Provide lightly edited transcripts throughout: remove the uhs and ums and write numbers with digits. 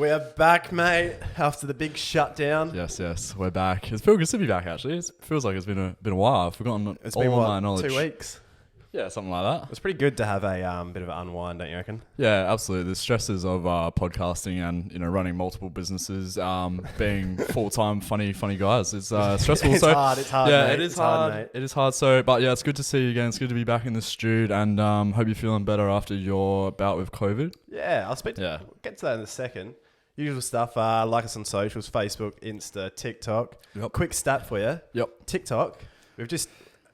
We are back, mate, after the big shutdown. Yes, we're back. It feels good to be back, actually. It feels like it's been a while. I've forgotten It's all been, of what, my knowledge. 2 weeks? Yeah, something like that. It's pretty good to have a bit of an unwind, don't you reckon? Yeah, absolutely. The stresses of podcasting and running multiple businesses, being full-time funny guys, it's stressful. It's hard. Yeah, mate. it is It's hard. mate. It is hard. So, but yeah, it's good to see you again. It's good to be back in the studio, and hope you're feeling better after your bout with COVID. Yeah, We'll get to that in a second. Usual stuff. Like us on socials: Facebook, Insta, TikTok. Yep. Quick stat for you. Yep. TikTok. We've just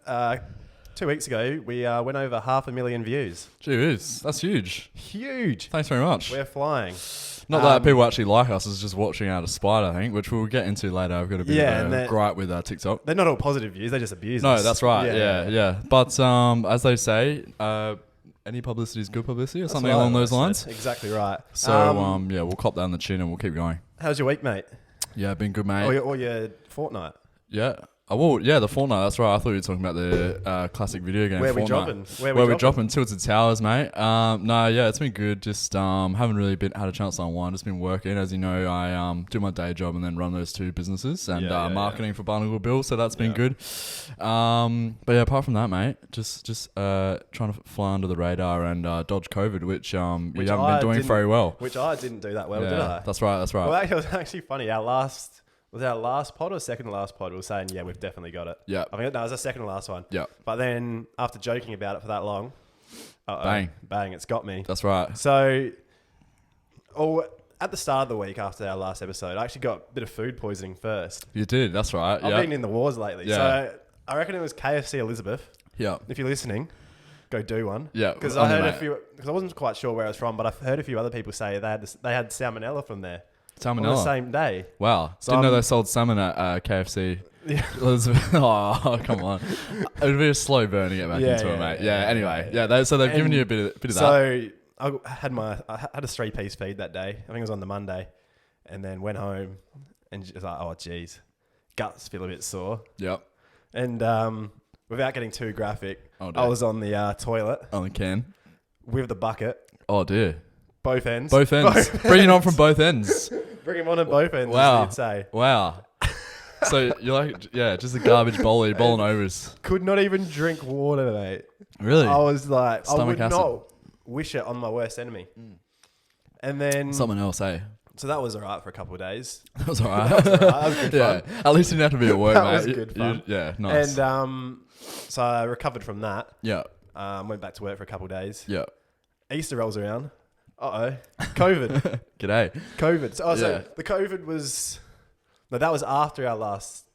2 weeks ago we went over 500,000 views. Gee, that's huge. Huge. Thanks very much. We're flying. Not that people actually like us, it's just watching out of spite, I think, which we'll get into later. I've got a bit of a gripe with TikTok. They're not all positive views, they just abuse No, us. that's right. Yeah. But as they say, any publicity is good publicity, or something along those lines. Exactly right. So we'll cop that on the chin and we'll keep going. How's your week, mate? Yeah, been good, mate. Or your fortnight? Yeah. The Fortnite, that's right. I thought you were talking about the classic video game. Where Fortnite. we dropping? Where we dropping? Tilted Towers, mate. It's been good. Just haven't really had a chance to unwind. Just been working. As you know, I do my day job and then run those two businesses and marketing for Barnacle Bill. So that's been good. But yeah, apart from that, mate, just trying to fly under the radar and dodge COVID, which we haven't been doing very well. Which I didn't do that well, did I? That's right. Well, it was actually funny. Was our last pod or second to last pod? We were saying, yeah, we've definitely got it. Yeah. I think it was our second to last one. Yeah. But then after joking about it for that long, bang, it's got me. That's right. So, at the start of the week after our last episode, I actually got a bit of food poisoning first. You did. That's right. I've been in the wars lately. Yeah. So I reckon it was KFC Elizabeth. Yeah. If you're listening, go do one. Yeah. Because I heard because I wasn't quite sure where it was from, but I've heard a few other people say they had salmonella from there. Salmonella? On the same day. Wow. So didn't know they sold salmon at KFC. Yeah. Oh, come on. It would be a slow burn to get back into it, mate. Yeah, anyway. Yeah, so they've given you a bit of that. So I had a 3-piece feed that day. I think it was on the Monday. And then went home and just like, oh, geez. Guts feel a bit sore. Yep. And without getting too graphic, I was on the toilet. On the can. With the bucket. Oh, dear. Both ends. Bring it on from both ends. Bring him on at both ends, wow. as you'd say. Wow. So you're like, just a garbage bowl, you're bowling overs. Could not even drink water, mate. Really? I was like, Stomach I would acid. not wish it on my worst enemy. And then... Someone else, eh? So that was all right for a couple of days. That was all right. That was good fun. At least you didn't have to be at work, that mate. Was good fun. Nice. And so I recovered from that. Yeah. Went back to work for a couple of days. Yeah. Easter rolls around. COVID. G'day. COVID. So the COVID was... No, that was after our last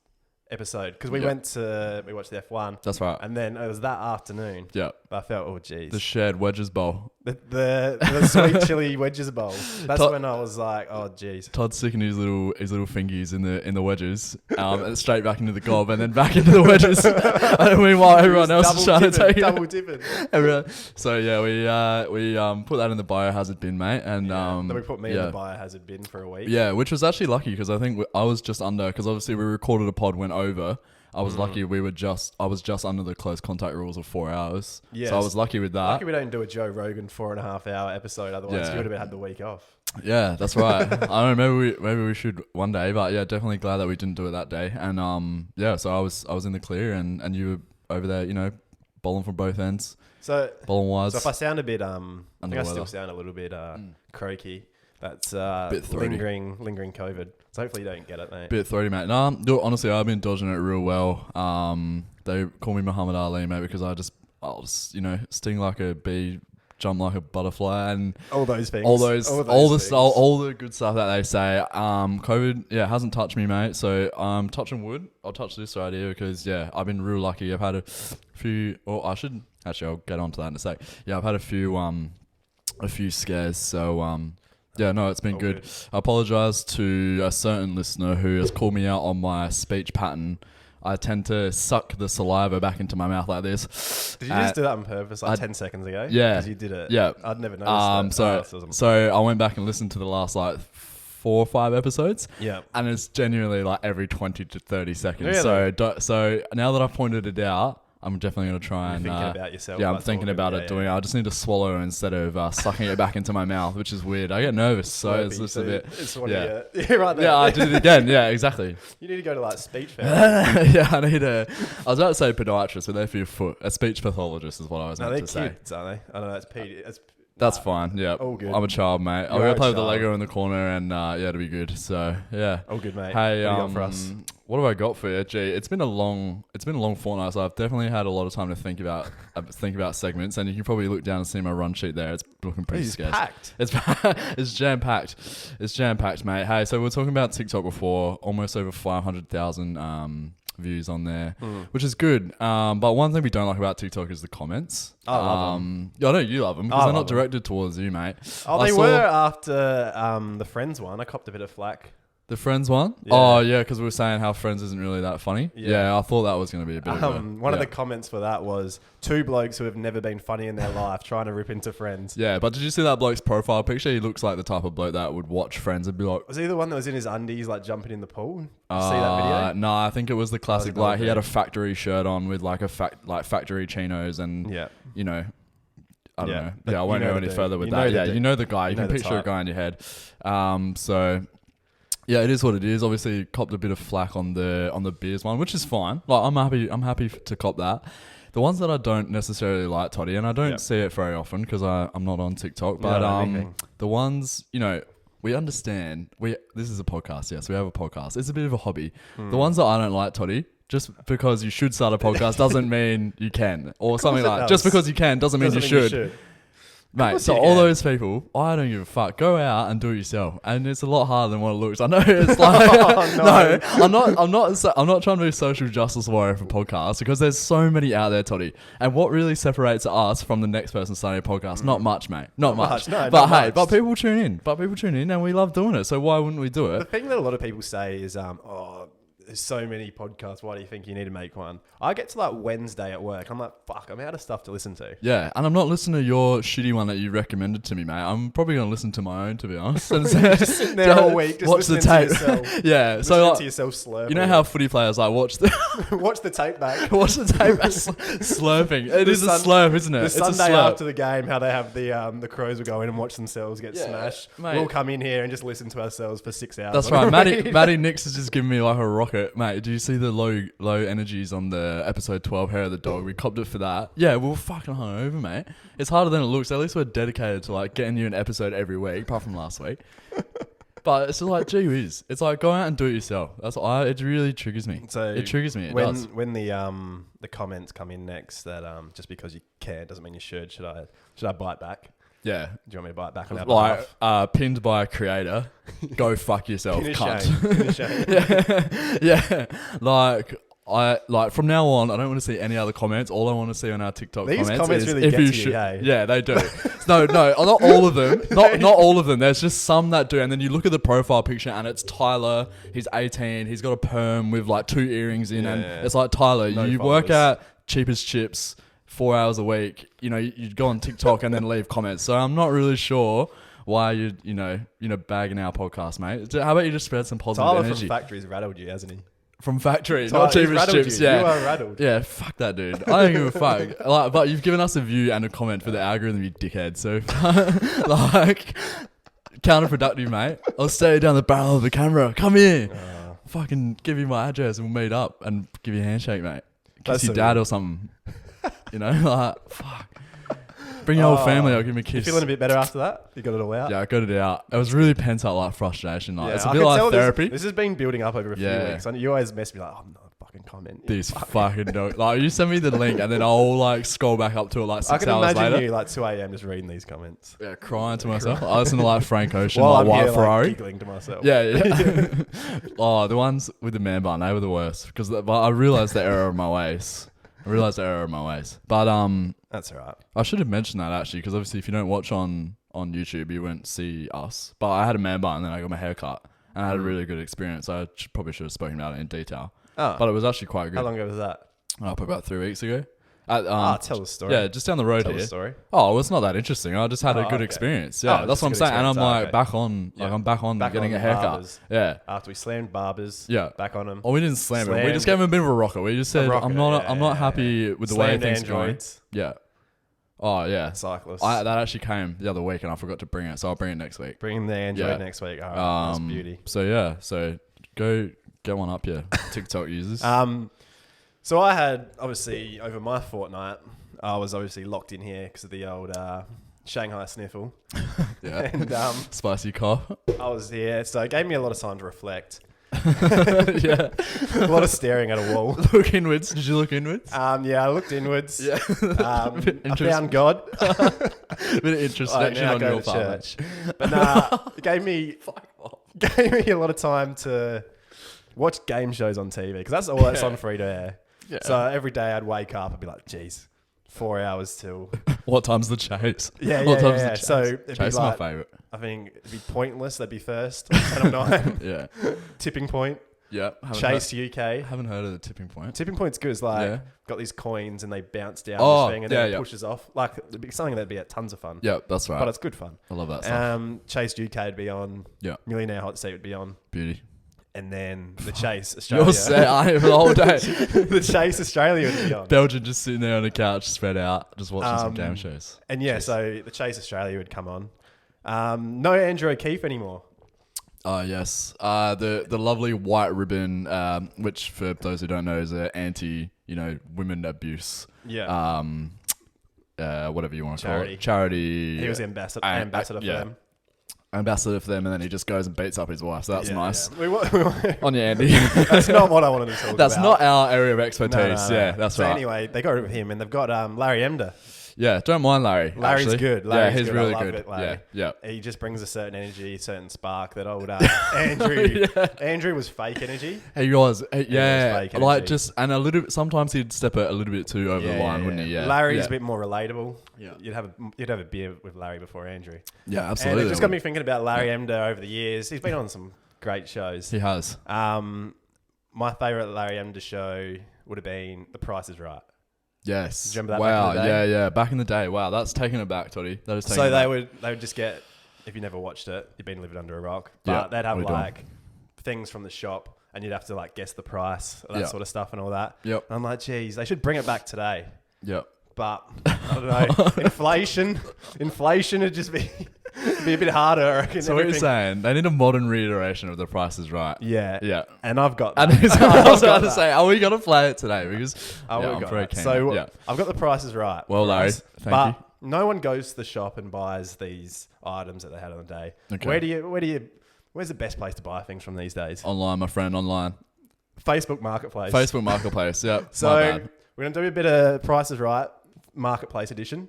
episode because we watched the F1. That's right. And then it was that afternoon. Yeah. I felt, oh, geez. The shared wedges bowl. The sweet chili wedges bowl. That's when I was like, oh, geez. Todd's sticking his little fingies in the wedges, and straight back into the gob, and then back into the wedges. And meanwhile, everyone else is trying to take it. Double dipping. So we put that in the biohazard bin, mate, and then we put me in the biohazard bin for a week. Yeah, which was actually lucky because I think I was just under because obviously we recorded a pod went over. I was lucky I was just under the close contact rules of 4 hours. Yes. So I was lucky with that. Lucky we don't do a Joe Rogan 4.5 hour episode, otherwise you would have had the week off. Yeah, that's right. I don't know, maybe we should one day, but yeah, definitely glad that we didn't do it that day. And so I was in the clear and you were over there, bowling from both ends. So bowling wise. So if I sound a bit I think I still sound a little bit croaky. That's lingering COVID. So hopefully you don't get it, mate. Bit throaty, mate. No, honestly, I've been dodging it real well. They call me Muhammad Ali, mate, because I'll just sting like a bee, jump like a butterfly, and all those things. All the good stuff that they say. COVID, hasn't touched me, mate. So I'm touching wood. I'll touch this right here because I've been real lucky. I've had a few. Or I should actually. I'll get onto that in a sec. Yeah, I've had a few scares. So it's been good. I apologise to a certain listener who has called me out on my speech pattern. I tend to suck the saliva back into my mouth like this. Did you just do that on purpose 10 seconds ago? Yeah. Because you did it. Yeah. I'd never noticed that. So I went back and listened to the last 4 or 5 episodes. Yeah. And it's genuinely like every 20 to 30 seconds. Really? So now that I've pointed it out, I'm definitely going to try and... thinking about yourself. Yeah, I'm thinking about it doing it. I just need to swallow instead of sucking it back into my mouth, which is weird. I get nervous, so it's just a bit... Yeah, right there. Yeah, I did it again. Yeah, exactly. You need to go to like speech therapy. Yeah, I need a... I was about to say podiatrist, but they're for your foot. A speech pathologist is what I was meant to say. They're kids, aren't they? I don't know, That's fine, yeah. All good. I'm a child, mate. I'm going to play with the Lego in the corner and, it'll be good. So, yeah. All good, mate. Hey, what have you got for us? What have I got for you? Gee, it's been a long fortnight, so I've definitely had a lot of time to think about segments, and you can probably look down and see my run sheet there. It's looking pretty scarce. Packed. It's jam-packed. It's jam-packed, mate. Hey, so we were talking about TikTok before, almost over 500,000 views on there, which is good. But one thing we don't like about TikTok is the comments. I love them. Yeah, I know you love them because they're not directed towards you, mate. Oh, they were after the Friends one. I copped a bit of flack. The Friends one? Yeah. Oh, yeah, because we were saying how Friends isn't really that funny. Yeah, I thought that was going to be a bit of a... One of the comments for that was 2 blokes who have never been funny in their life trying to rip into Friends. Yeah, but did you see that bloke's profile picture? He looks like the type of bloke that would watch Friends and be like... Was he the one that was in his undies, like jumping in the pool? Did you see that video? No, I think it was the classic, like he had a factory shirt on with like factory chinos and, you know... I don't know. Yeah, I won't go any further with that. Yeah, you know the guy. You can picture a guy in your head. So... Yeah, it is what it is. Obviously, copped a bit of flack on the beers one, which is fine. Like, I'm happy to cop that. The ones that I don't necessarily like, Toddy, and I don't see it very often because I'm not on TikTok. But the ones, you know, we understand. This is a podcast. Yes, we have a podcast. It's a bit of a hobby. The ones that I don't like, Toddy, just because you should start a podcast doesn't mean you can, or something like. Just because you can doesn't mean you should. Mate, so all those people, I don't give a fuck. Go out and do it yourself, and it's a lot harder than what it looks. I know it's like no, I'm not trying to be a social justice warrior for podcasts because there's so many out there, Toddy. And what really separates us from the next person starting a podcast? Not much, mate. Not much. No, but hey, but people tune in, and we love doing it. So why wouldn't we do it? The thing that a lot of people say is, there's so many podcasts. Why do you think you need to make one? I get to like Wednesday at work. I'm like, fuck, I'm out of stuff to listen to. Yeah, and I'm not listening to your shitty one that you recommended to me, mate. I'm probably going to listen to my own, to be honest. Just sitting there all week, just watch the tape. To yourself. Yeah, so like, to yourself slurping. You know how footy players like watch the watch the tape back. Watch the tape back. Slurping. It is a slurp, isn't it? The Sunday after the game, how they have the Crows will go in and watch themselves get smashed. Mate. We'll come in here and just listen to ourselves for 6 hours. That's right. Matty Nix has just given me like a rocket, mate. Do you see the low energies on the episode 12 Hair of the Dog? We copped it for that. Yeah, we were fucking hungover, mate. It's harder than it looks. At least we're dedicated to like getting you an episode every week, apart from last week. But it's just like, gee whiz. It's like, go out and do it yourself. It really triggers me. So it triggers me. When the comments come in next that just because you can doesn't mean you should. Should I bite back? Yeah. Do you want me to bite back on that? Like, pinned by a creator. Go fuck yourself, cunt. Yeah. Like from now on, I don't want to see any other comments. All I want to see on our TikTok comments is really if get you to should. You, hey? Yeah, they do. No, not all of them. Not all of them. There's just some that do. And then you look at the profile picture and it's Tyler. He's 18. He's got a perm with like 2 earrings in, and it's like, Tyler, you work out cheap as chips 4 hours a week. You know, you'd go on TikTok and then leave comments. So I'm not really sure why you bagging our podcast, mate. How about you just spread some positive Tyler energy? From Factory's rattled you, hasn't he? From Factory, not cheap as chips. You. Yeah, you are rattled. Yeah, fuck that dude. I don't give a fuck. Like, but you've given us a view and a comment for the algorithm, you dickhead. So, like, counterproductive, mate. I'll stare down the barrel of the camera. Come here. Fucking give you my address and we'll meet up and give you a handshake, mate. Kiss your dad or something. You know, like, fuck. Bring your whole family, I'll give him a kiss. You feeling a bit better after that? You got it all out? Yeah, I got it out. It was really pent up, like, frustration. Like, it's a bit like therapy. This has been building up over a few weeks. You always mess me like, oh, no, fucking comment. These fucking dog. Like, you send me the link and then I'll, like, scroll back up to it, like, 6 hours later. I can imagine you, like, 2 a.m. just reading these comments. Yeah, crying to myself. I listen to, like, Frank Ocean, like, White Ferrari. Like, giggling to myself. Yeah. The ones with the man bun, they were the worst. But I realised the error of my ways. But, that's all right. I should have mentioned that actually, because obviously if you don't watch on YouTube, you won't see us. But I had a man bun and then I got my hair cut and I had a really good experience. I probably should have spoken about it in detail. But it was actually quite good. How long ago was that? Probably about 3 weeks ago. Tell the story. Yeah, just down the road Tell here. the story. Oh, well, it's not that interesting. I just had a good experience. Yeah, that's what I'm saying. And I'm like back on. Like I'm back on getting a haircut. Barbers. Yeah. After we slammed barbers. Yeah. Back on them. Oh, we didn't slam him. We just gave him a bit of a rocker. We just said, I'm not happy with the way things are going. Yeah. Oh yeah, cyclists. That actually came the other week, and I forgot to bring it, so I'll bring it next week. Bring the Android next week. All right, that's beauty. So go get one up, TikTok users. So I had obviously over my fortnight, I was obviously locked in here because of the old Shanghai sniffle. Yeah, and spicy cough. I was here, so it gave me a lot of time to reflect. Yeah, a lot of staring at a wall. Look inwards. Did you look inwards? Yeah, I looked inwards. Yeah, I found God. Bit of introspection on your part. But it gave me a lot of time to watch game shows on TV because that's all that's on free to air. Yeah. So every day I'd wake up and be like, "Geez, 4 hours till." What time's the chase? Yeah. The chase? So it'd chase be like, my favourite. I think it'd be Pointless. They'd be first. 10 or 9. Yeah. Tipping Point. Yeah. Chase UK. Haven't heard of the Tipping Point. Tipping Point's good. It's like got these coins and they bounce down this thing and then it pushes off. Like it'd be something that'd be tons of fun. Yeah, that's right. But it's good fun. I love that stuff. Chase UK would be on. Yeah. Millionaire Hot Seat would be on. Beauty. And then the Chase Australia. You're set. I am the whole day. The Chase Australia would be on. Belgian just sitting there on the couch, spread out, just watching some game shows. And so the Chase Australia would come on. No Andrew O'Keefe anymore. Oh yes, the lovely white ribbon, which for those who don't know is anti women abuse. Yeah. Whatever you want to call it. Charity. He was ambassador for them. Ambassador for them, and then he just goes and beats up his wife. So that's nice. Yeah. On you, Andy. That's not what I wanted to talk about. That's not our area of expertise. No. Yeah, that's right. So anyway, they got rid of him, and they've got Larry Emder. Yeah, don't mind Larry. Larry's actually. good. He's really good. Yeah. He just brings a certain energy, a certain spark that old Andrew. Andrew was fake energy. He was. He was fake energy. And a little. Sometimes he'd step it a little bit too over the line, wouldn't he? Yeah. Larry's a bit more relatable. Yeah. You'd have a beer with Larry before Andrew. Yeah, absolutely. And it just got me thinking about Larry Emder over the years. He's been on some great shows. He has. My favourite Larry Emder show would have been The Price is Right. Yes. Do you remember that wow. Back in the day? Yeah. Back in the day. Wow. That's taking it back, Toddy. That is taking so it they back. would just get, if you never watched it, you've been living under a rock. But they'd have like things from the shop and you'd have to like guess the price, that sort of stuff and all that. Yep. And I'm like, geez, they should bring it back today. Yep. But I don't know. Inflation would just be a bit harder, I reckon. So what you're saying, they need a modern reiteration of The Price is Right. Yeah. Yeah. And I've got that. I was about to say, are we going to play it today? Because I'm very keen. So I've got The Price is Right. Well, Larry, thank you. No one goes to the shop and buys these items that they had on the day. Okay. Where's the best place to buy things from these days? Online, my friend, online. Facebook Marketplace. Yep. So we're going to do a bit of Price is Right Marketplace edition.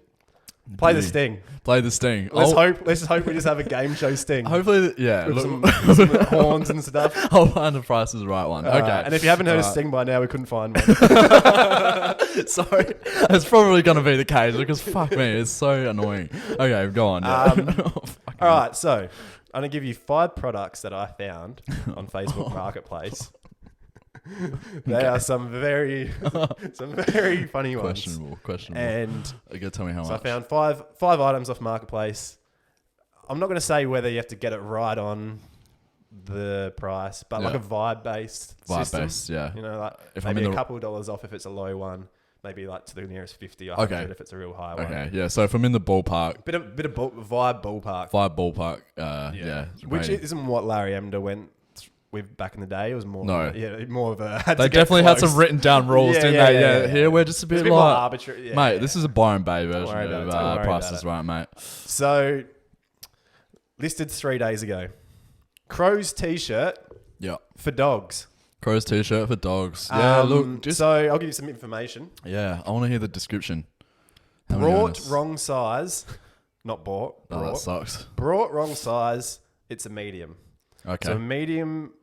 Play the sting. Let's just hope we just have a game show sting. Hopefully, with some horns and stuff. I'll find the Price is Right one. Okay. And if you haven't heard of sting by now, we couldn't find one. Sorry. It's probably going to be the case because fuck me, it's so annoying. Okay, go on. All right, so I'm going to give you 5 products that I found on Facebook Marketplace. They are some very funny ones. Questionable. And you gotta tell me how much. I found five items off Marketplace. I'm not going to say whether you have to get it right on the price, but like a vibe-based system. Yeah. You know, like if maybe a couple of dollars off if it's a low one. Maybe like to the nearest 50 or 100 if it's a real high one. Okay, yeah. So if I'm in the ballpark. Bit of vibe ballpark. Vibe ballpark, yeah. Which isn't what Larry Emder went with back in the day. It was more more of a... They definitely had some written down rules, didn't they? Yeah. Here we're just a bit more arbitrary. Mate, this is a Byron Bay version of Price is Right, mate. So, listed 3 days ago. Crow's t-shirt for dogs. Crow's t-shirt for dogs. Yeah, look. So, I'll give you some information. Yeah, I want to hear the description. Brought wrong size. Not bought. Oh, that sucks. Brought wrong size. It's a medium. Okay. So, medium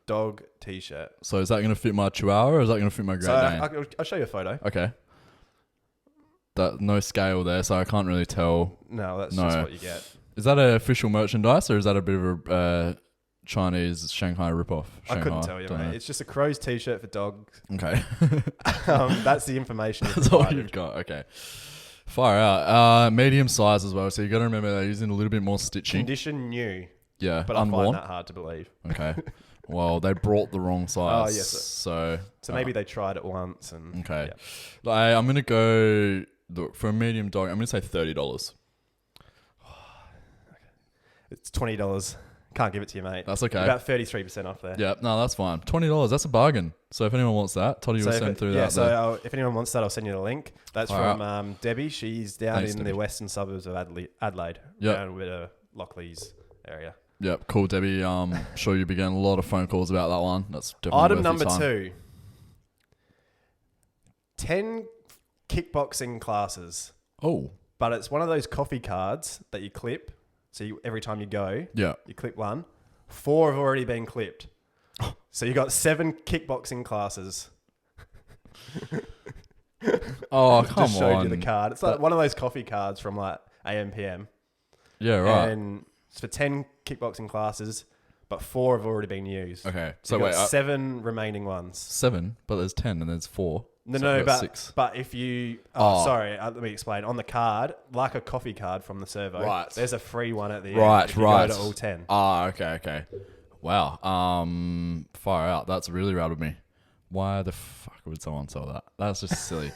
dog t-shirt. So, is that going to fit my Chihuahua or is that going to fit my Great Dane? I'll show you a photo. Okay. No scale there, so I can't really tell. No, that's just what you get. Is that official merchandise or is that a bit of a Chinese Shanghai ripoff? I couldn't tell you, mate. It's just a Crows t-shirt for dogs. Okay. That's the information. That's all you've got. Okay. Fire out. Medium size as well. So you got to remember they're using a little bit more stitching. Condition new. Yeah. But I find that hard to believe. Okay. Well, they brought the wrong size. Oh, yes. So maybe they tried it once. And okay. Yeah. I'm going to go, look, for a medium dog, I'm going to say $30. It's $20. Can't give it to you, mate. That's okay. About 33% off there. Yeah, no, that's fine. $20, that's a bargain. So if anyone wants that, Toddy will send through that. Yeah, so if anyone wants that, I'll send you the link. That's from Debbie. She's down in the western suburbs of Adelaide. Yeah. Around with Lockleys area. Yep, cool, Debbie. Sure you'll be getting a lot of phone calls about that one. That's definitely Item worth number your time. 2. 10 kickboxing classes. Oh. But it's one of those coffee cards that you clip. So every time you go, you clip one. 4 have already been clipped. So you got 7 kickboxing classes. Oh, come on. Just showed you the card. It's like one of those coffee cards from like AM/PM. Yeah, right. And it's for 10 kickboxing classes, but 4 have already been used. Okay. So wait, 7 remaining ones. 7, but there's 10 and there's 4. No, but 6. But if you... sorry, let me explain. On the card, like a coffee card from the servo, there's a free one at the end. If you go to all 10. Okay. Wow. Fire out. That's really rattled me. Why the fuck would someone sell that? That's just silly.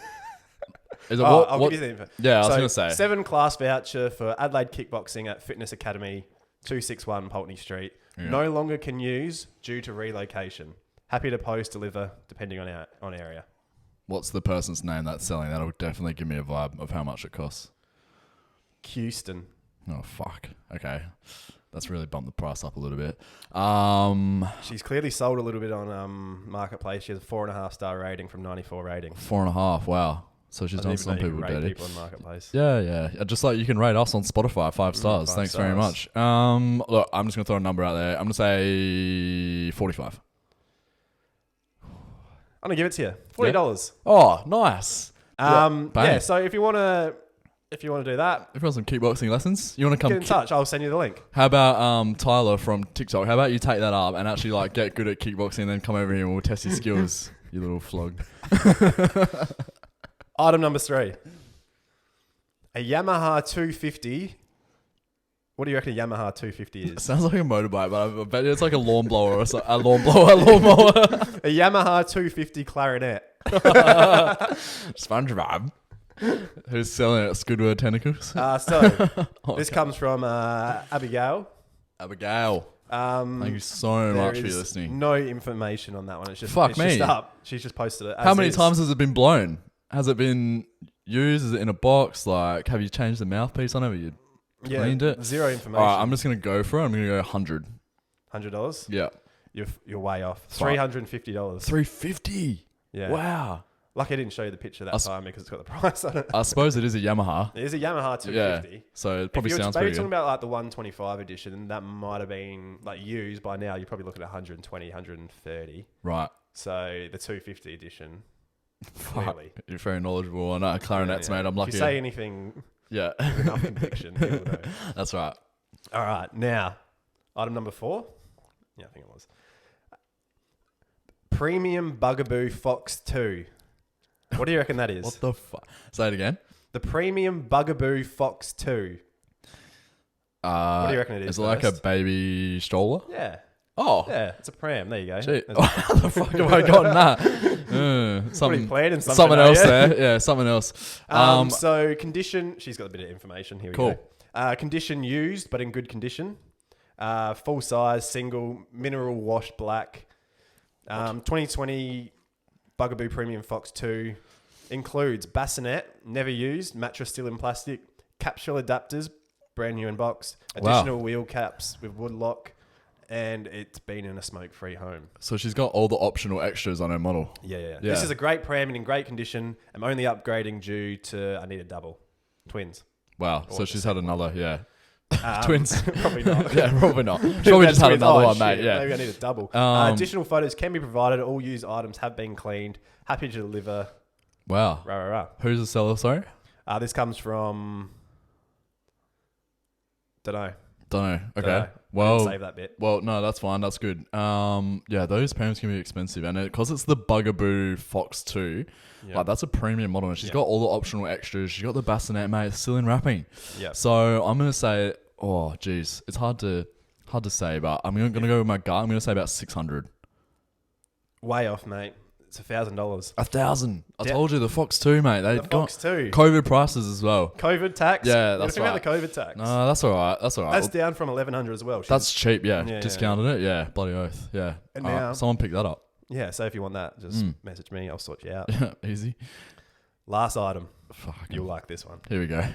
Is it I'll give you the info. Yeah, I was going to say. 7 class voucher for Adelaide Kickboxing at Fitness Academy, 261 Pulteney Street. Yeah. No longer can use due to relocation. Happy to deliver, depending on area. What's the person's name that's selling? That'll definitely give me a vibe of how much it costs. Houston. Oh, fuck. Okay. That's really bumped the price up a little bit. She's clearly sold a little bit on Marketplace. She has a 4.5 star rating from 94 rating. 4.5. Wow. So she's done some people dirty. People on Marketplace. Yeah. Just like you can rate us on Spotify 5 stars. Thanks very much. Look, I'm just going to throw a number out there. I'm going to say 45. I'm going to give it to you. $40. Yeah. Oh, nice. So if you want to do that, if you want some kickboxing lessons, you want to come get in touch. I'll send you the link. How about Tyler from TikTok? How about you take that up and actually like get good at kickboxing and then come over here and we'll test your skills, you little flog. Item number 3. A Yamaha 250. What do you reckon a Yamaha 250 is? It sounds like a motorbike, but I bet it's like a lawn blower or something. A lawnmower. A Yamaha 250 clarinet. SpongeBob. Who's selling it? Squidward Tentacles? This comes from Abigail. Thank you so much for listening. No information on that one. It's just just up. She's just posted it. How many times has it been blown? Has it been used? Is it in a box? Like, have you changed the mouthpiece on it? You cleaned it? Zero information. All right, I'm just going to go for it. I'm going to go 100. $100? Yeah. You're way off. $350. $350? Yeah. Wow. Lucky I didn't show you the picture that time because it's got the price on it. I suppose it is a Yamaha. It is a Yamaha 250. Yeah, so it probably sounds pretty good. Maybe talking about like the 125 edition, and that might have been like used by now. You're probably looking at 120, 130. Right. So the 250 edition. Clearly. You're very knowledgeable on clarinets, mate. I'm lucky. If you say anything with enough conviction, people know. That's right. All right. Now, item number 4. Yeah, I think it was. Premium Bugaboo Fox 2. What do you reckon that is? What the fuck? Say it again. The Premium Bugaboo Fox 2. What do you reckon it is? Is it like a baby stroller? Yeah. Oh. Yeah, it's a pram. There you go. How the fuck have I gotten that? Something else there. Yeah, something else. So condition, she's got a bit of information. Here we go. Condition used, but in good condition. Full size, single, mineral washed black. 2020 Bugaboo Premium Fox 2 includes bassinet, never used, mattress still in plastic, capsule adapters, brand new in box, additional wheel caps with wood lock, and it's been in a smoke-free home. So she's got all the optional extras on her model. Yeah. This is a great pram and in great condition. I'm only upgrading due to I need a double. Twins. Wow. Or so she's had another, Twins. Probably not. Yeah, probably not. Probably just had another one, mate. Yeah. Maybe I need a double. Additional photos can be provided. All used items have been cleaned. Happy to deliver. Wow. Rah. Who's the seller, sorry? This comes from... Don't Don't know. Okay. I Well, didn't save that bit. Well, no, that's fine. That's good. Yeah, those pens can be expensive, and because it's the Bugaboo Fox 2, like that's a premium model, and she's got all the optional extras. She's got the bassinet, mate. It's still in wrapping. Yeah. So I'm gonna say, oh, geez, it's hard to say, but I'm gonna go with my gut. I'm gonna say about 600. Way off, mate. It's $1,000. 1,000. I told you the Fox 2, mate. They got Fox 2. COVID prices as well. COVID tax. Yeah, that's right. About the COVID tax. No, that's all right. That's down from 1,100 as well. That's cheap. Yeah, discounted it. Yeah, bloody oath. Yeah. And now, someone pick that up. Yeah. So if you want that, just message me. I'll sort you out. Easy. Last item. You'll like this one. Here we go.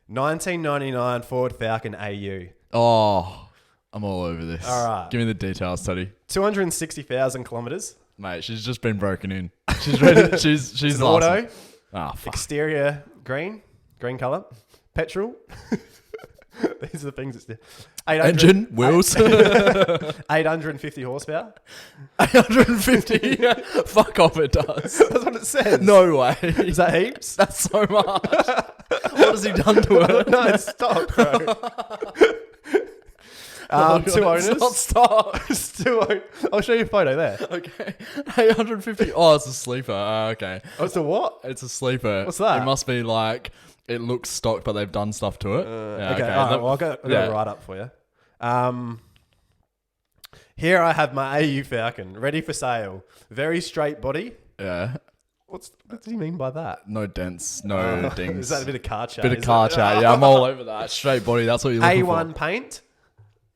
1999 Ford Falcon AU. Oh, I'm all over this. All right. Give me the details, Teddy. 260,000 kilometers. Mate, she's just been broken in. She's ready. She's auto. Ah, fuck. Exterior green color. Petrol. These are the things it's engine, wheels. 850 horsepower. 850. Fuck off, it does. That's what it says. No way. Is that heaps? That's so much. What has he done to it? No, it's stock, bro. Two owners. It's not stock. I'll show you a photo there. Okay. 850. Oh, it's a sleeper. Okay. Oh, it's a what? It's a sleeper. What's that? It must be like, it looks stock, but they've done stuff to it. Okay. All right, well, I'll go right up for you. Here I have my AU Falcon, ready for sale. Very straight body. Yeah. What does he mean by that? No dents, no dings. Is that a bit of car chat? Bit of car chat. Yeah, I'm all over that. Straight body. That's what you're looking for. A1 paint.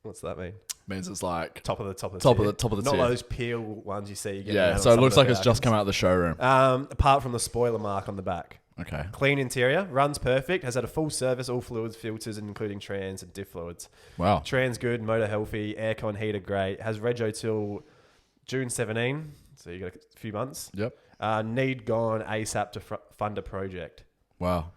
What's that mean? Means it's like top of the tier. Not tier. Those peel ones you see. Yeah, so it looks like it's just come out of the showroom. Apart from the spoiler mark on the back. Okay. Clean interior, runs perfect, has had a full service, all fluids, filters, including trans and diff fluids. Wow. Trans good, motor healthy, aircon heater great, has rego till June 17, so you got a few months. Yep. Need gone ASAP to fund a project. Wow.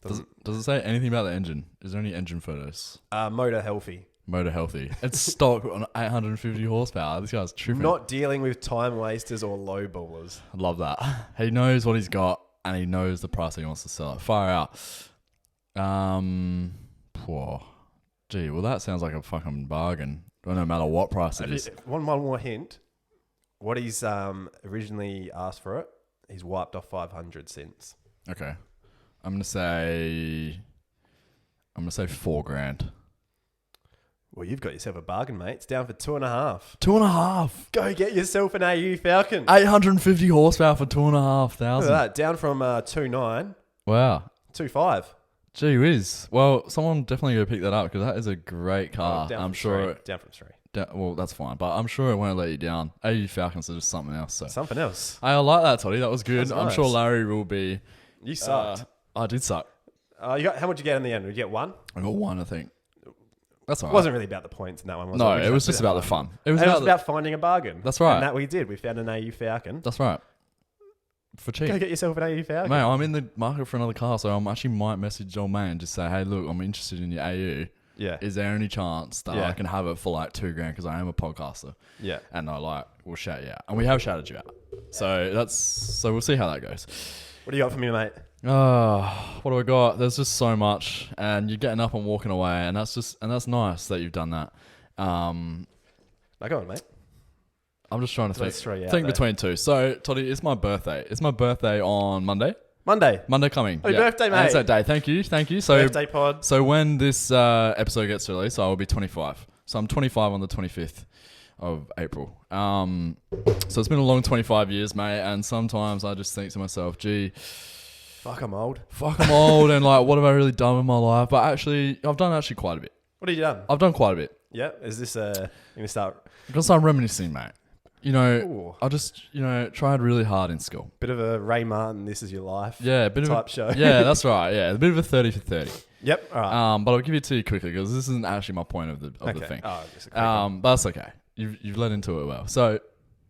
Does it say anything about the engine? Is there any engine photos? Motor healthy. Motor healthy. It's stock on 850 horsepower. This guy's tripping. Not dealing with time wasters or low ballers. I love that. He knows what he's got and he knows the price he wants to sell it. Fire out. Whoa. Gee, well that sounds like a fucking bargain. No matter what price it is. One more hint. What he's originally asked for it, he's wiped off 500 since. Okay. I'm gonna say $4,000. Well, you've got yourself a bargain, mate. It's down for 2.5. 2.5. Go get yourself an AU Falcon. 850 horsepower for 2,500. Look at that. Down from 2.9. Wow. 2.5. Gee whiz. Well, someone definitely go pick that up because that is a great car. I'm sure. Down from 3. Well, that's fine, but I'm sure it won't let you down. AU Falcons are just something else. So. Something else. I like that, Toddy. That was good. Nice. I'm sure Larry will be. You sucked. I did suck. How much did you get in the end? Did you get 1? I got 1, I think. That's all right. It wasn't really about the points in that one, was it? No, it was just about the fun. It was about finding a bargain. That's right. And that we did. We found an AU Falcon. That's right. For cheap. Go get yourself an AU Falcon. Mate, I'm in the market for another car, so I actually might message John May and just say, hey, look, I'm interested in your AU. Yeah. Is there any chance that I can have it for like $2,000 because I am a podcaster? Yeah. And we'll shout you out. And we have shouted you out. So we'll see how that goes. What do you got for me, mate? What do I got? There's just so much, and you're getting up and walking away, and that's nice that you've done that. Go on, mate. I'm just trying to think between two. So, Toddy, it's my birthday. It's my birthday on Monday. Monday coming. Happy birthday, mate. It's that day. Thank you. So, birthday pod. So when this episode gets released, I will be 25. So I'm 25 on the 25th of April. So it's been a long 25 years, mate, and sometimes I just think to myself, gee, fuck, I'm old. And like, what have I really done with my life? But actually, I've done quite a bit. What have you done? I've done quite a bit. Yeah? Is this, you're going to start? I'm going to start reminiscing, mate. Ooh. I just, tried really hard in school. Bit of a Ray Martin, This Is Your Life type show. Yeah, that's right. Yeah, a bit of a 30 for 30. Yep, all right. But I'll give it to you quickly because this isn't actually my point of the thing. Oh, just a quick one. But that's okay. You've led into it well. So,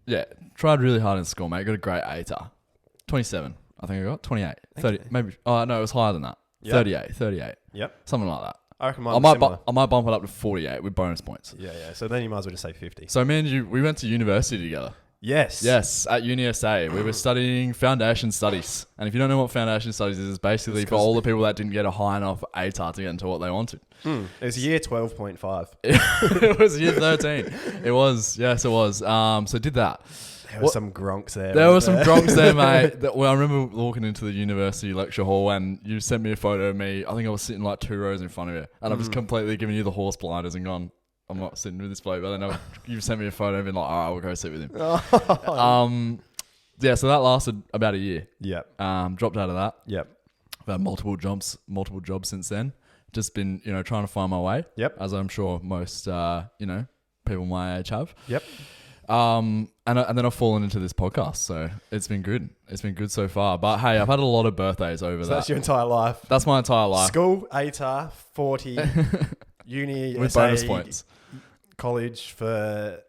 yeah, tried really hard in school, mate. Got a great 8er. 27, I think I got. 28. 30, maybe. Oh, no, it was higher than that. Yep. 38. Yep. Something like that. I reckon I might bump it up to 48 with bonus points. Yeah. So then you might as well just say 50. So me and you, we went to university together. Yes. Yes, at UniSA. We were studying foundation studies. And if you don't know what foundation studies is, it's basically for all the people that didn't get a high enough ATAR to get into what they wanted. It was year 12.5. It was year 13. It was. Yes, it was. So did that. There were some gronks there. There were some gronks there, mate. Well, I remember walking into the university lecture hall and you sent me a photo of me. I think I was sitting like 2 rows in front of you. And I've just completely given you the horse blinders and gone, I'm not sitting with this bloke. But then you sent me a photo and been like, all right, we'll go sit with him. Yeah, so that lasted about a year. Yep. Dropped out of that. Yep. I've had multiple jobs since then. Just been, trying to find my way. Yep. As I'm sure most, people my age have. Yep. And then I've fallen into this podcast, so it's been good. It's been good so far. But hey, I've had a lot of birthdays over that. That's your entire life. That's my entire life. School, ATAR, 40, uni, with SA, bonus points. College for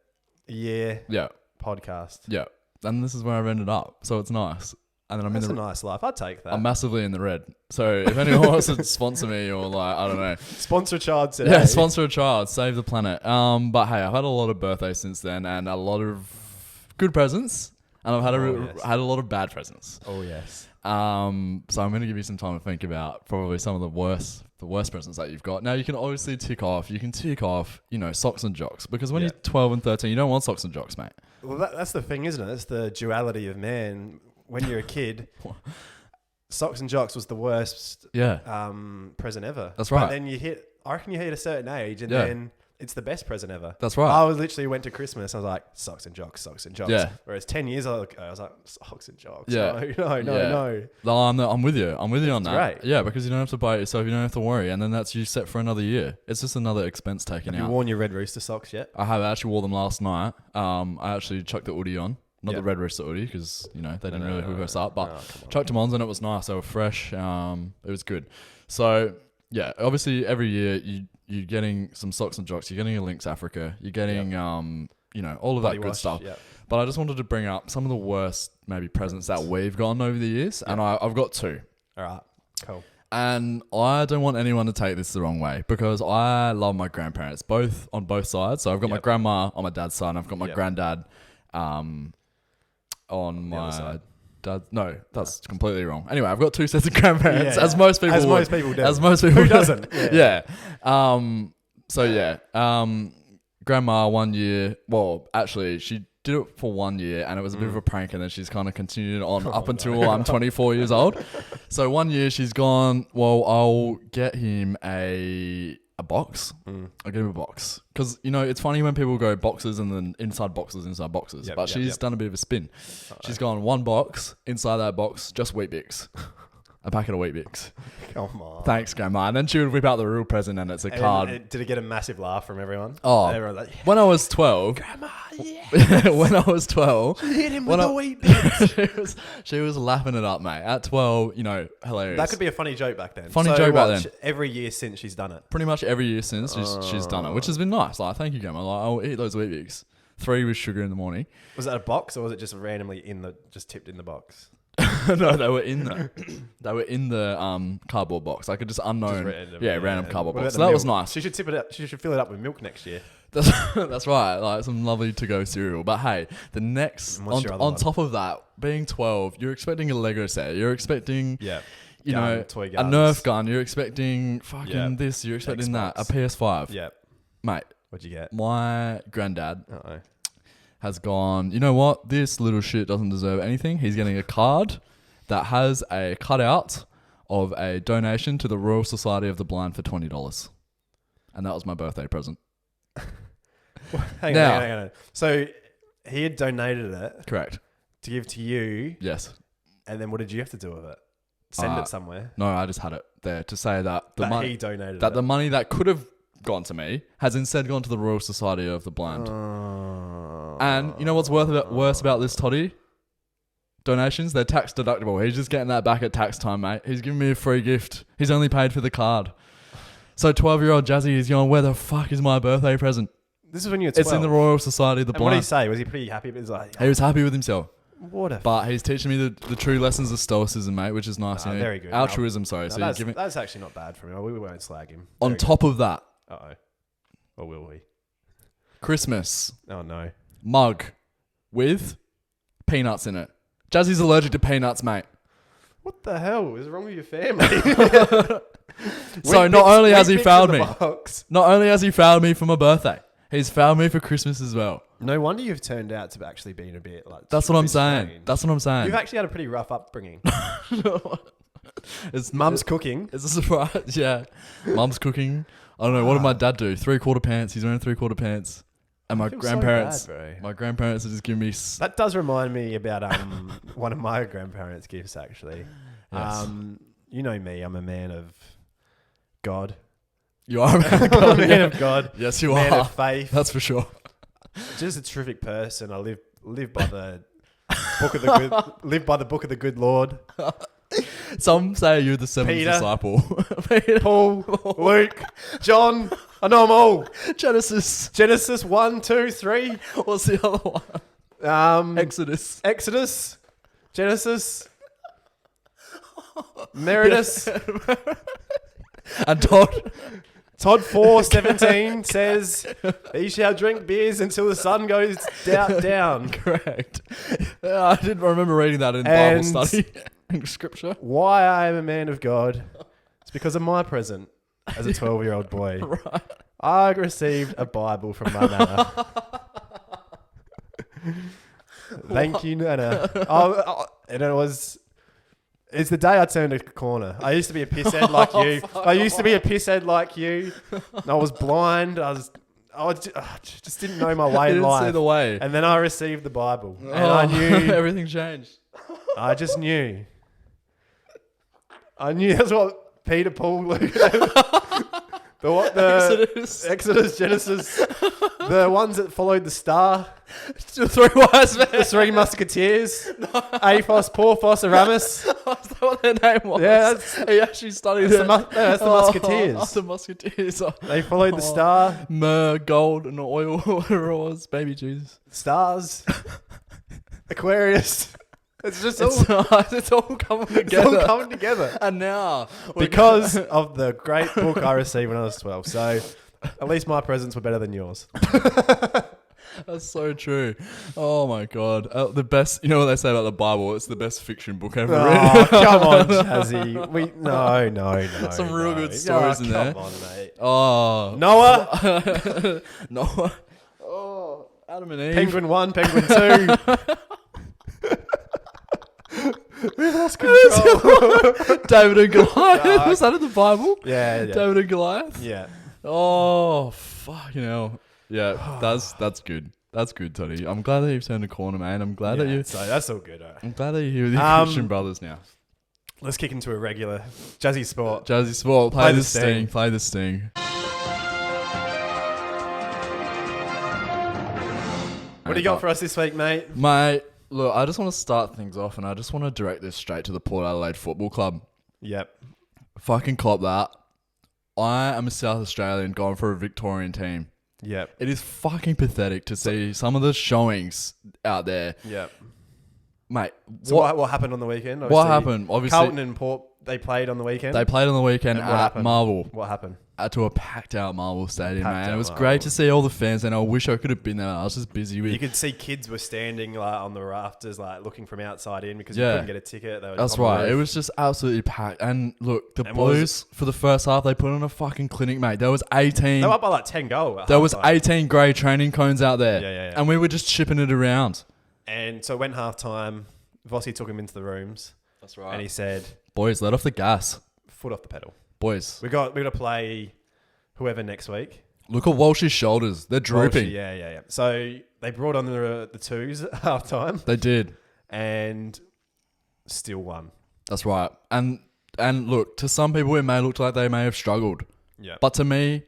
a year. Yeah. Podcast. Yeah. And this is where I've ended up. So it's nice. And then That's a nice life. I'd take that. I'm massively in the red. So if anyone wants to sponsor me or I don't know. Sponsor a child today. Yeah, sponsor a child. Save the planet. But hey, I've had a lot of birthdays since then and a lot of good presents. And I've had had a lot of bad presents. Oh, yes. So I'm going to give you some time to think about probably some of the worst presents that you've got. Now, you can obviously tick off, socks and jocks. Because when you're 12 and 13, you don't want socks and jocks, mate. Well, that's the thing, isn't it? That's the duality of man. When you're a kid, socks and jocks was the worst present ever. That's right. But then I reckon you hit a certain age and then it's the best present ever. That's right. I literally went to Christmas. I was like, socks and jocks, socks and jocks. Yeah. Whereas 10 years ago, I was like, socks and jocks. Yeah. No. I'm with you. I'm with you on that. Great. Yeah, because you don't have to buy it yourself. You don't have to worry. And then that's you set for another year. It's just another expense taken out. Have you worn your Red Rooster socks yet? I have. I actually wore them last night. I actually chucked the hoodie on. Not the Red Rooster hoodie because, they didn't really hook us up. But chucked them on and it was nice. They were fresh. It was good. So, yeah, obviously every year you're getting some socks and jocks. You're getting a Lynx Africa. You're getting, all of that good stuff. Yep. But I just wanted to bring up some of the worst maybe presents that we've gotten over the years. Yep. And I've got 2. All right. Cool. And I don't want anyone to take this the wrong way because I love my grandparents, on both sides. So I've got my grandma on my dad's side and I've got my granddad on my side. Dad. No, that's completely wrong. Anyway, I've got 2 sets of grandparents, as most people do. As most people Who doesn't? Yeah. Grandma 1 year, well, actually, she did it for 1 year and it was a bit of a prank and then she's kind of continued on up until I'm 24 years old. So 1 year she's gone, well, I'll get him a box. I'll give him a box. Because, it's funny when people go boxes and then inside boxes. But she's done a bit of a spin. She's gone 1 box, inside that box, just Weet-Bix. A packet of Weet-Bix. Come on. Thanks, Grandma. And then she would whip out the real present and it's a card. Did it get a massive laugh from everyone? Oh. Everyone like, when I was 12. Grandma, yeah. When I was 12. She hit him with the Weet-Bix. she was laughing it up, mate. At 12, hilarious. That could be a funny joke back then. Funny joke back then. Every year since she's done it. Pretty much every year since she's done it, which has been nice. Like, thank you, Grandma. Like, I'll eat those Weet-Bix. 3 with sugar in the morning. Was that a box or was it just randomly just tipped in the box? No, they were in the cardboard box, like a just unknown, random cardboard box. So that was nice. She should tip it up. She should fill it up with milk next year. That's right, like some lovely to-go cereal. But hey, the next on top of that, being 12, you're expecting a Lego set. You're expecting toy a Nerf gun. You're expecting fucking this. You're expecting Xbox. That. A PS5. Yeah, mate. What'd you get? My granddad. Has gone, you know what? This little shit doesn't deserve anything. He's getting a card that has a cutout of a donation to the Royal Society of the Blind for $20. And that was my birthday present. Hang on. So he had donated it. Correct. To give to you. Yes. And then what did you have to do with it? Send it somewhere? No, I just had it there to say that he donated that the money that could have gone to me has instead gone to the Royal Society of the Blind. And you know what's worse about this toddy? Donations, they're tax deductible. He's just getting that back at tax time, mate. He's giving me a free gift. He's only paid for the card. So 12-year-old Jazzy is going, where the fuck is my birthday present? This is when you were 12. It's in the Royal Society of the Blind. What did he say? Was he pretty happy? He was happy with himself. But he's teaching me the true lessons of stoicism, mate, which is nice. Very good. Altruism, sorry. No, so that's actually not bad for me. We won't slag him. On top of that. Uh-oh. Or will we? Christmas. Oh, no. Mug with peanuts in it. Jazzy's allergic to peanuts, mate. What the hell is wrong with your family? So not only has he found me for my birthday, he's found me for Christmas as well. No wonder you've turned out to actually being a bit like... That's what I'm saying. That's what I'm saying. You've actually had a pretty rough upbringing. Mum's cooking. It's a surprise, yeah. Mum's cooking. I don't know. What did my dad do? 3/4 pants. He's wearing 3/4 pants. And my grandparents... So bad, my grandparents are just giving me... That does remind me about one of my grandparents' gifts, actually. Yes. You know me. I'm a man of God. You are a man of God. I'm a man of God. Yes, you man are. of faith. That's for sure. Just a terrific person. I live by the book of the good. Live by the book of the good Lord. Some say you're the seventh Peter, disciple. Paul, Luke, John. I know them all. Genesis 1, 2, 3. What's the other one? Exodus. Genesis. Meredith. And Todd 4:17 says, "Ye shall drink beers until the sun goes down." Correct. I didn't remember reading that in Bible study in scripture. Why I am a man of God? It's because of my present as a 12-year-old boy. Right. I received a Bible from my nana. Thank you, Nana. And it was... It's the day I turned a corner. I used to be a pisshead like you. And I was blind. I just didn't know my way in life. Didn't see the way. And then I received the Bible. And I knew... Everything changed. I just knew. I knew that's what Peter, Paul, Luke... Exodus, Genesis, the ones that followed the star, the 3 wise men, the 3 musketeers, Athos, Porthos, Aramis. Is that what their name was? Yeah, he actually studied it. That's the musketeers. The musketeers. They followed the star, myrrh, gold, and oil. Whatever it was, baby Jesus. Stars, Aquarius. It's all coming together. And now, because of the great book I received when I was 12. So at least my presents were better than yours. That's so true. Oh my God. The best, you know what they say about the Bible? It's the best fiction book ever written. Come on, Chazzy. No. Some real good stories in there. Come on, mate. Oh. Noah. Noah. Oh, Adam and Eve. Penguin 1, Penguin 2. We've lost control. David and Goliath. Was that in the Bible? Yeah. David and Goliath? Yeah. Oh, fuck, Yeah, that's good. That's good, Tony. I'm glad that you've turned a corner, man. I'm glad that you... So that's all good. Right. I'm glad that you're here with your Christian brothers now. Let's kick into a regular Jazzy Sport. Play the sting. Play the sting. What do you got for us this week, mate? Mate, look, I just want to start things off and I just want to direct this straight to the Port Adelaide Football Club. Yep. Fucking cop that. I am a South Australian going for a Victorian team. Yep. It is fucking pathetic to see some of the showings out there. Yep. Mate. So what happened on the weekend? What happened? Obviously, Carlton and Port, they played on the weekend? They played on the weekend at Marvel. What happened? To a packed out Marvel Stadium, man. It was great to see all the fans, and I wish I could have been there. I was just busy with... You could see kids were standing on the rafters, looking from outside in because you couldn't get a ticket. That's right. It was just absolutely packed. And look, the Blues, for the first half, they put on a fucking clinic, mate. There was 18... They were up by 10 goals. There was 18 grey training cones out there. Yeah. And we were just shipping it around. And so it went half time. Vossi took him into the rooms. That's right. And he said... Boys, let off the gas. Foot off the pedal. Boys. We got to play... whoever next week. Look at Walsh's shoulders. They're drooping. Walsh, yeah. So they brought on the twos at half time. They did. And still won. That's right. And look, to some people it may look like they may have struggled. Yeah. But to me,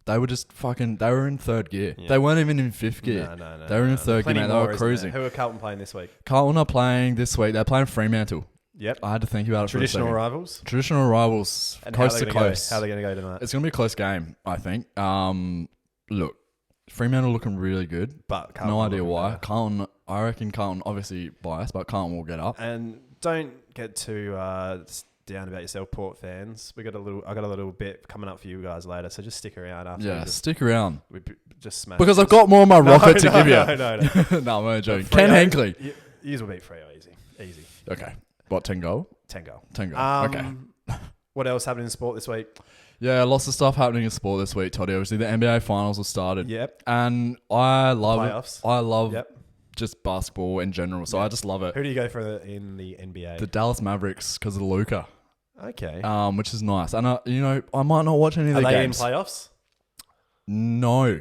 they were just they were in third gear. Yeah. They weren't even in fifth gear. No. They were in third gear, man. They were cruising. Who are Carlton playing this week? Carlton are playing this week. They're playing Fremantle. Yep. I had to think about it Traditional for a rivals? Traditional rivals. And coast to coast. How are they going to go tonight? It's going to be a close game, I think. Look, Fremantle looking really good. But Carlton no idea why. Better. Carlton, I reckon Carlton, obviously biased, but Carlton will get up. And don't get too down about yourself, Port fans. I got a little bit coming up for you guys later, so just stick around after. Yeah, stick around. We just smash because I've got more of my rocket to give you. No. No, I'm only joking. Ken Hankley. Yous will beat Freo easy. Okay. What, 10 goal? 10 goal. 10 goal. Okay. What else happened in sport this week? Yeah, lots of stuff happening in sport this week, Toddy. Obviously, the NBA finals have started. Yep. And I love Playoffs. it. I love just basketball in general, so I just love it. Who do you go for in the NBA? The Dallas Mavericks, because of Luka. Okay. Which is nice. And, I might not watch any of the games. Are they in playoffs? No.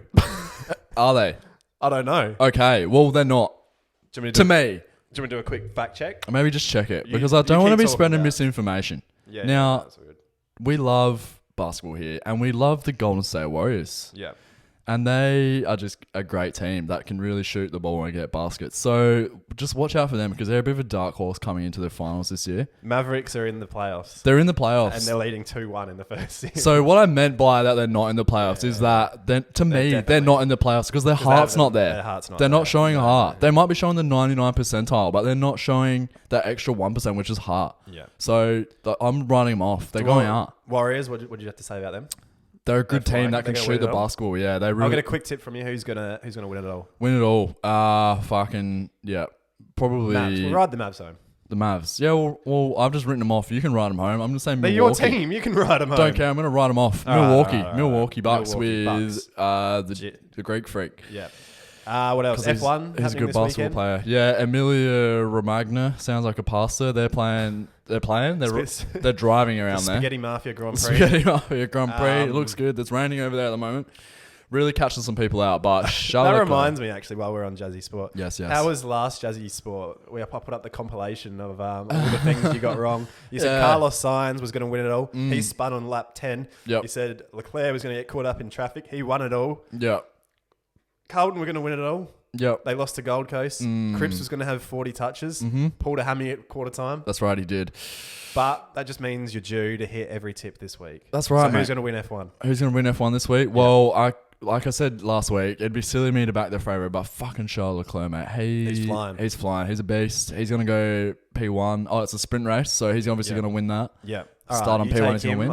Are they? I don't know. Okay, well, they're not. To me. Do you want me to do a quick fact check? Maybe just check it, because I don't want to be spreading misinformation. Yeah. Now, that's weird. We love basketball here, and we love the Golden State Warriors. Yeah. And they are just a great team that can really shoot the ball and get baskets. So just watch out for them, because they're a bit of a dark horse coming into the finals this year. Mavericks are in the playoffs. They're in the playoffs. And they're leading 2-1 in the first series. So what I meant by that they're not in the playoffs is that, they're not in the playoffs because their heart's not there. Their heart's not They're there. not showing a heart. They might be showing the 99 percentile, but they're not showing that extra 1%, which is heart. Yeah. So I'm writing them off. They're going out. Warriors, what did you have to say about them? They're a good team that can shoot the basketball. Yeah, they really. I'll get a quick tip from you. Who's gonna win it all? Win it all. Probably. Mavs. We'll ride the Mavs home. The Mavs. Yeah. Well, I've just written them off. You can ride them home. I'm just saying. They're Milwaukee. your team. You can ride them home. Don't care. I'm gonna ride them off. Milwaukee Bucks Milwaukee with Bucks. the Greek Freak. Yeah. What else? F1. He's a good basketball player. Yeah, Emilia Romagna sounds like a pastor. They're playing. They're driving around there. Spaghetti Mafia Grand Prix. Spaghetti Mafia Grand Prix. It looks good. It's raining over there at the moment. Really catching some people out. But that reminds me, actually, while we're on Jazzy Sport. Yes. How was last Jazzy Sport? I put up the compilation of all the things you got wrong. You said Carlos Sainz was going to win it all. He spun on lap 10. Yep. You said Leclerc was going to get caught up in traffic. He won it all. Yep. Carlton were going to win it all. Yep. They lost to Gold Coast. Cripps was going to have 40 touches. Pulled a hammy at quarter time. That's right, he did. But that just means you're due to hit every tip this week. That's right, so who's going to win F1? Who's going to win F1 this week? Well, like I said last week, it'd be silly of me to back their favourite, but fucking Charles Leclerc, mate. He's flying. He's flying. He's a beast. He's going to go P1. Oh, it's a sprint race, so he's obviously going to win that. Yeah. Start on P1 he's going to win.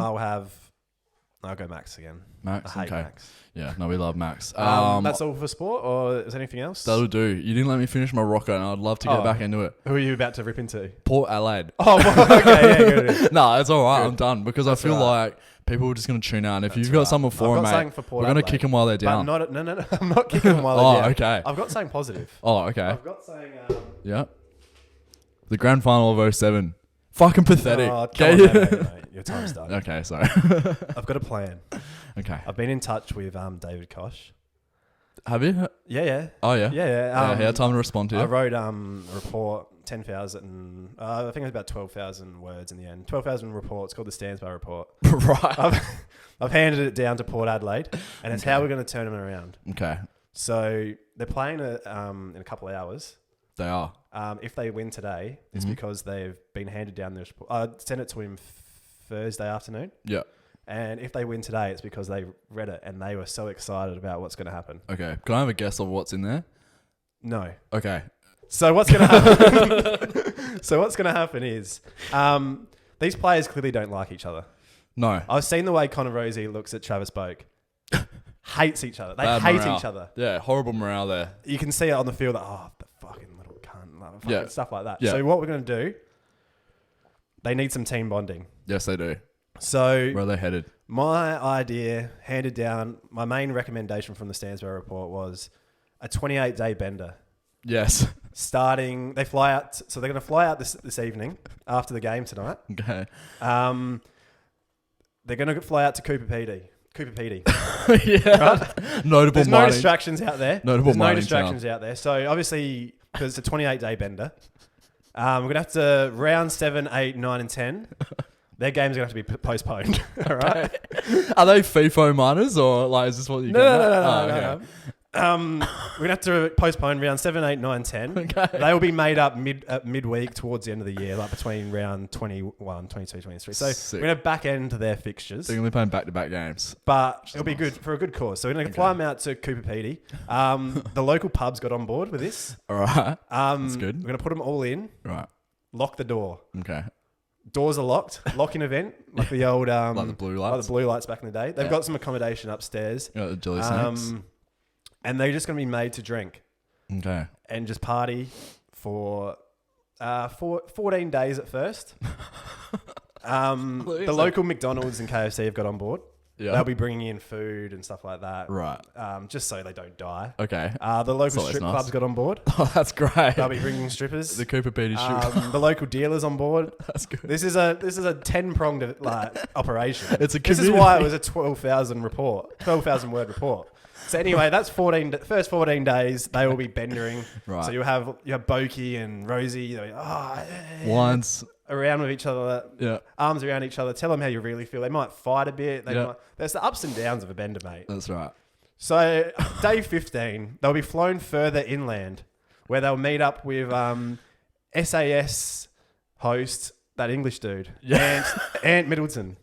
I'll go Max again. Max? I hate okay. Max. Yeah, no, we love Max. That's all for sport, or is there anything else? That'll do. You didn't let me finish my rocker, and I'd love to get back into it. Who are you about to rip into? Port Adelaide. Oh, okay, yeah, good. No, it's all right. I'm done, because I feel like people are just going to tune out. And if you've got someone for them, mate, we're going to kick them while they're down. No, I'm not kicking them while they're down. Okay. I've got something positive. Oh, okay. I've got something... Yeah. The grand final of 07. Fucking pathetic. Oh, come on, mate. Your time's done. Okay, sorry. I've got a plan. Okay. I've been in touch with David Koch. Have you? Yeah. Oh, yeah? Yeah. He had time to respond to you. I wrote a report, 10,000, I think it was about 12,000 words in the end. 12,000 reports called the Stansbar Report. Right. I've handed it down to Port Adelaide, and it's how we're going to turn them around. Okay. So they're playing in a couple of hours. They are. If they win today, it's because they've been handed down this report. I sent it to him Thursday afternoon. Yeah. And if they win today, it's because they read it and they were so excited about what's going to happen. Okay. Can I have a guess of what's in there? No. Okay. So what's going to happen? So what's going to happen is these players clearly don't like each other. No. I've seen the way Connor Rosie looks at Travis Boak. Hates each other. They Bad hate morale. each other. Yeah, horrible morale there. You can see it on the field. That, the fucking little cunt. Stuff like that. Yeah. So what we're going to do, they need some team bonding. Yes, they do. So where are they headed? My idea, handed down, my main recommendation from the Stansbar Report was a 28-day bender. Yes. They fly out. So they're going to fly out this evening after the game tonight. Okay. They're going to fly out to Cooper Pedy. Yeah. Right? Notable There's mining. No distractions out there. So obviously, because it's a 28-day bender, we're going to have to round 7, 8, 9, and 10. Their game's going to have to be postponed. All right. Are they FIFO miners or is this what you No. We're going to have to postpone round 7, 8, 9, 10. Okay. They will be made up midweek towards the end of the year, between round 21, 22, 23. So Sick. we're going to back end their fixtures. They're going to be playing back-to-back games. But it'll be good for a good cause. So we're going to fly them out to Cooper Pedy. The local pubs got on board with this. All right. That's good. We're going to put them all in. Right. Lock the door. Okay. Doors are locked. Lock-in event, like the old... like the blue lights. Like the blue lights back in the day. They've got some accommodation upstairs. You got the jelly snakes. And they're just going to be made to drink. Okay. And just party for for 14 days at first. The local McDonald's and KFC have got on board. Yeah. They'll be bringing in food and stuff like that. Right. Just so they don't die. Okay. The local strip clubs got on board. Oh, that's great. They'll be bringing strippers. The Cooper Petey strip. The local dealers on board. That's good. This is a 10-pronged operation. It's a This is why it was a 12,000 word report. So anyway, that's first 14 days. They will be bendering. Right. So you have Boki and Rosie. Once around with each other. Arms around each other. Tell them how you really feel. They might fight a bit. There's the ups and downs of a bender, mate. That's right. So day 15, they'll be flown further inland, where they'll meet up with SAS host, that English dude, Ant Middleton.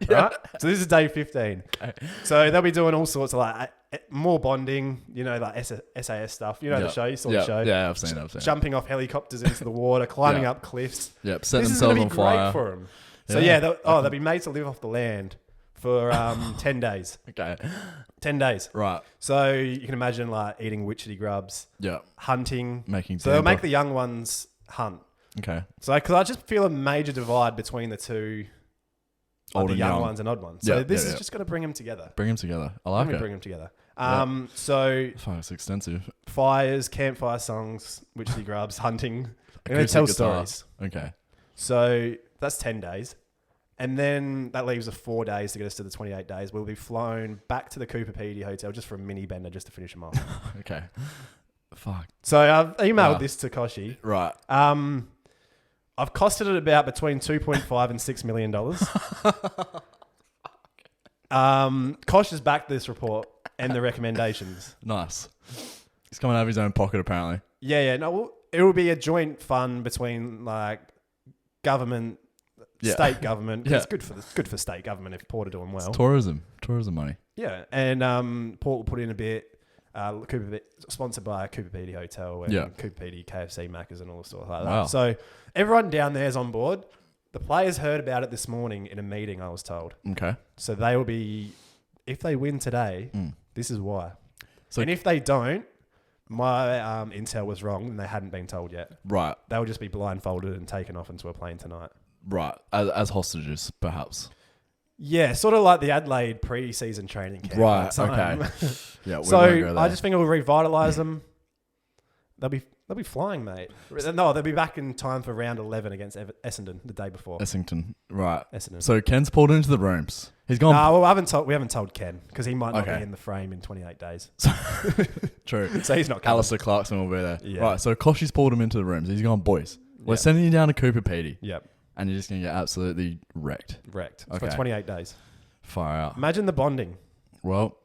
Right? So this is day 15. Okay. So they'll be doing all sorts of like more bonding, like SAS stuff. The show, you saw the show. Yeah, I've seen it. Jumping off helicopters into the water, climbing up cliffs. Yep, set themselves on fire. Great for them. So they'll be made to live off the land for 10 days. Okay. 10 days. Right. So you can imagine like eating witchetty grubs. Yeah. Hunting. So they'll make the young ones hunt. Okay. So because I just feel a major divide between the two. The young ones and odd ones. So this is just going to bring them together. Bring them together. I like it. Bring them together. So it's extensive. Fires, campfire songs, witchetty grubs, hunting. They're going to tell stories. Okay. So that's 10 days. And then that leaves us 4 days to get us to the 28 days. We'll be flown back to the Cooper Petey Hotel just for a mini bender just to finish them off. Okay. Fuck. So I've emailed this to Koshi. Right. I've costed it about between $2.5 and $6 million. Kosh has backed this report and the recommendations. Nice. He's coming out of his own pocket, apparently. Yeah. No, it will be a joint fund between like government, state government. Yeah. It's good for state government if Port are doing well. It's tourism money. Yeah, and Port will put in a bit. Sponsored by Cooper Petey Hotel and Cooper Petey KFC Macca's and all sorts like that. Wow. So everyone down there is on board. The players heard about it this morning in a meeting, I was told. Okay. So they will be, if they win today, this is why. And if they don't, my intel was wrong and they hadn't been told yet. Right. They'll just be blindfolded and taken off into a plane tonight. Right. As hostages, perhaps. Yeah, sort of like the Adelaide pre-season training camp. Right, okay. Yeah, so I just think it will revitalise them. They'll be flying, mate. No, they'll be back in time for round 11 against Essendon the day before. Essendon, right. Essendon. So Ken's pulled into the rooms. He's gone. No, well, we haven't told Ken because he might not be in the frame in 28 days. True. So he's not coming. Alistair Clarkson will be there. Yeah. Right, so Koshi's pulled him into the rooms. He's gone, boys, we're sending you down to Cooper Petey. Yep. And you're just going to get absolutely wrecked. Okay. For 28 days. Fire out. Imagine the bonding. Well,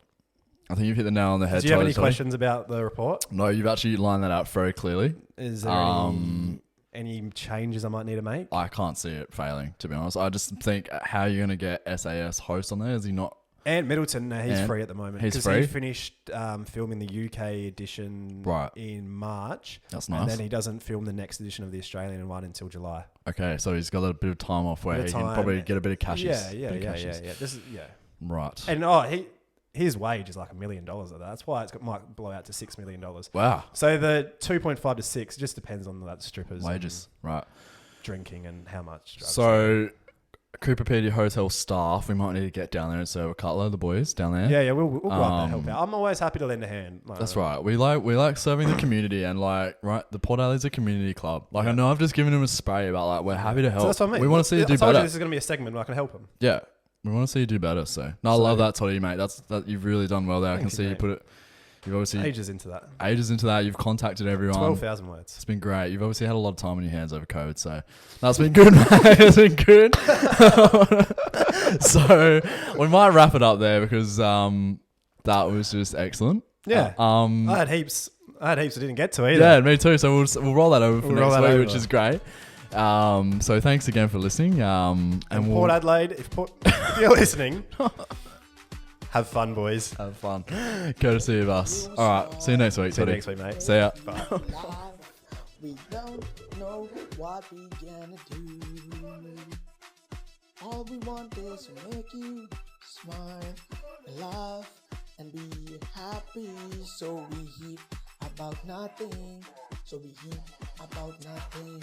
I think you've hit the nail on the head. Do you have any questions about the report? No, you've actually lined that out very clearly. Is there any changes I might need to make? I can't see it failing, to be honest. I just think how you're going to get SAS host on there. Is he not? Ant Middleton, he's free at the moment. He's free? He finished filming the UK edition in March. That's nice. And then he doesn't film the next edition of the Australian one until July. Okay, so he's got a bit of time off where he can probably get a bit of cashes. Yeah. Right. And his wage is like $1 million of that. That's why might blow out to $6 million. Wow. So the 2.5 to 6 just depends on that strippers wages, right? Drinking and how much drugs. So Cooper Petey Hotel staff, we might need to get down there and serve a couple of the boys down there. Yeah, we'll go up there and help out. I'm always happy to lend a hand. That's right. We like serving the community and the Port Adelaide's a community club. I know I've just given him a spray about we're happy to help. So that's what I mean. We want to see you do better. This is going to be a segment where I can help him. Yeah. We want to see you do better. So I love that, Toddy, mate. You've really done well there. I can see you put it. You've obviously ages into that. You've contacted everyone. 12,000 words. It's been great. You've obviously had a lot of time on your hands over COVID, so that's been good, mate. It's been good. So we might wrap it up there because that was just excellent. Yeah. I had heaps I didn't get to either. Yeah, me too. So we'll roll that over for next week, which is great. So thanks again for listening. And Port Adelaide, if you're listening. Have fun, boys. Have fun. Courtesy of us. All right. See you next week. See you next week, mate. See ya. Bye. We don't know what we gonna do. All we want is to make you smile, laugh, and be happy. So we heap about nothing. So we heap about nothing.